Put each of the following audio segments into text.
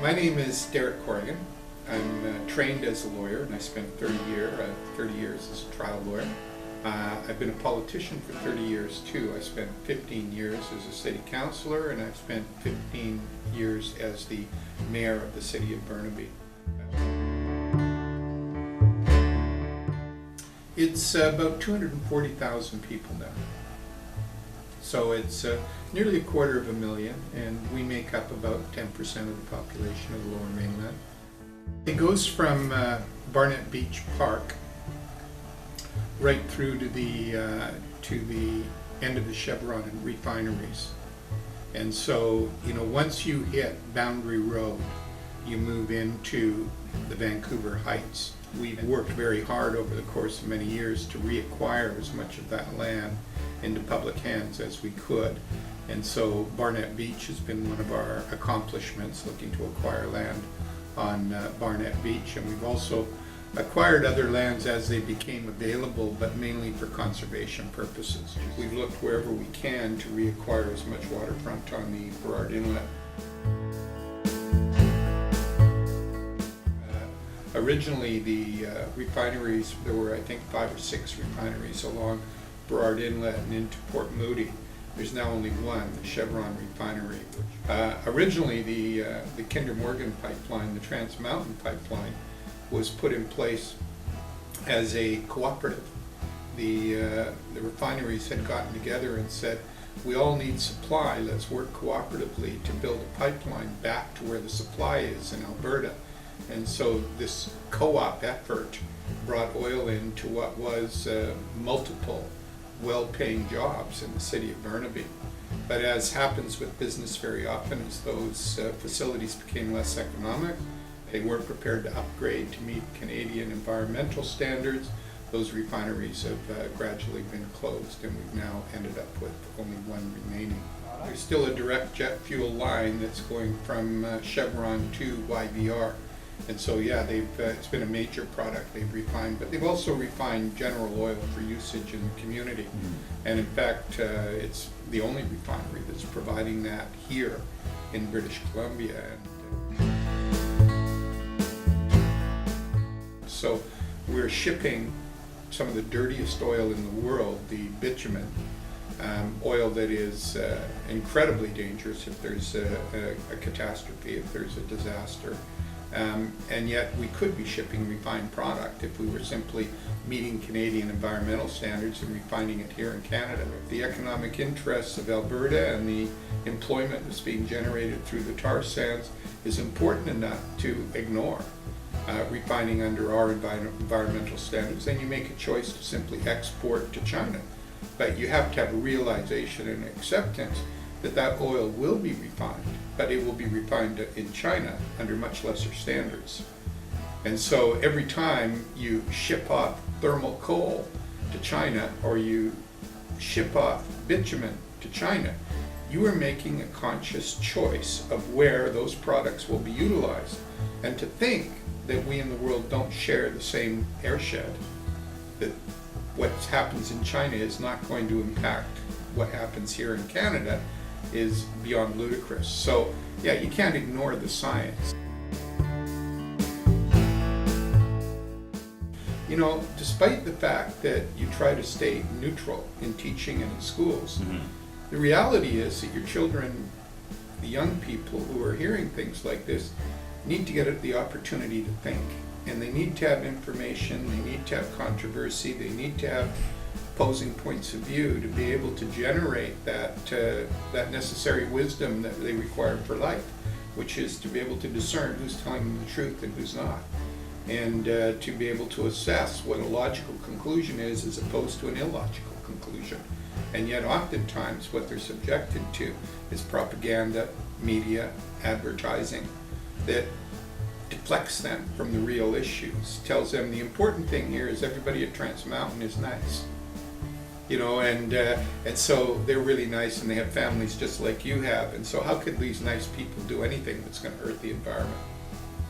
My name is Derek Corrigan. I'm trained as a lawyer, and I spent 30 years as a trial lawyer. I've been a politician for 30 years too. I spent 15 years as a city councillor, and I've spent 15 years as the mayor of the city of Burnaby. It's about 240,000 people now. So it's nearly 250,000, and we make up about 10% of the population of the Lower Mainland. It goes from Barnett Beach Park right through to the end of the Chevron and refineries. And so, once you hit Boundary Road, you move into the Vancouver Heights. We've worked very hard over the course of many years to reacquire as much of that land into public hands as we could. And so Barnett Beach has been one of our accomplishments, looking to acquire land on Barnett Beach. And we've also acquired other lands as they became available, but mainly for conservation purposes. We've looked wherever we can to reacquire as much waterfront on the Burrard Inlet. Originally, the refineries, there were I think 5 or 6 refineries along Burrard Inlet and into Port Moody. There's now only one, the Chevron refinery. Originally, the Kinder Morgan pipeline, the Transmountain pipeline, was put in place as a cooperative. The refineries had gotten together and said, we all need supply, let's work cooperatively to build a pipeline back to where the supply is in Alberta. And so this co-op effort brought oil into what was multiple well-paying jobs in the city of Burnaby. But as happens with business very often, as those facilities became less economic, they weren't prepared to upgrade to meet Canadian environmental standards. Those refineries have gradually been closed, and we've now ended up with only one remaining. There's still a direct jet fuel line that's going from Chevron to YVR. And so, yeah, it's been a major product they've refined, but they've also refined general oil for usage in the community. And in fact, it's the only refinery that's providing that here in British Columbia. So we're shipping some of the dirtiest oil in the world, the bitumen, oil that is incredibly dangerous if there's a catastrophe, if there's a disaster. And yet we could be shipping refined product if we were simply meeting Canadian environmental standards and refining it here in Canada. The economic interests of Alberta and the employment that's being generated through the tar sands is important enough to ignore refining under our environmental standards. Then you make a choice to simply export to China. But you have to have a realization and acceptance that that oil will be refined, but it will be refined in China under much lesser standards. And so every time you ship off thermal coal to China or you ship off bitumen to China, you are making a conscious choice of where those products will be utilized. And to think that we in the world don't share the same airshed, that what happens in China is not going to impact what happens here in Canada, is beyond ludicrous. So, yeah, you can't ignore the science. Despite the fact that you try to stay neutral in teaching and in schools, the reality is that your children, the young people who are hearing things like this, need to get the opportunity to think. And they need to have information, they need to have controversy, they need to have opposing points of view to be able to generate that necessary wisdom that they require for life, which is to be able to discern who's telling them the truth and who's not, and to be able to assess what a logical conclusion is as opposed to an illogical conclusion. And yet oftentimes what they're subjected to is propaganda, media, advertising that deflects them from the real issues, tells them the important thing here is everybody at Transmountain is nice. And so they're really nice and they have families just like you have, and so how could these nice people do anything that's going to hurt the environment?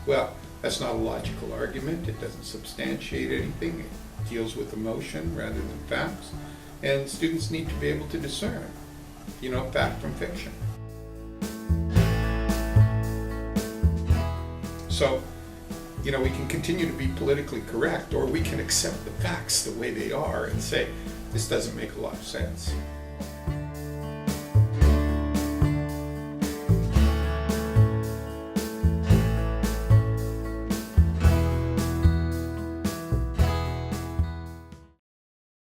Well, that's not a logical argument. It doesn't substantiate anything. It deals with emotion rather than facts, and students need to be able to discern, fact from fiction. So, you know, we can continue to be politically correct, or we can accept the facts the way they are and say, this doesn't make a lot of sense.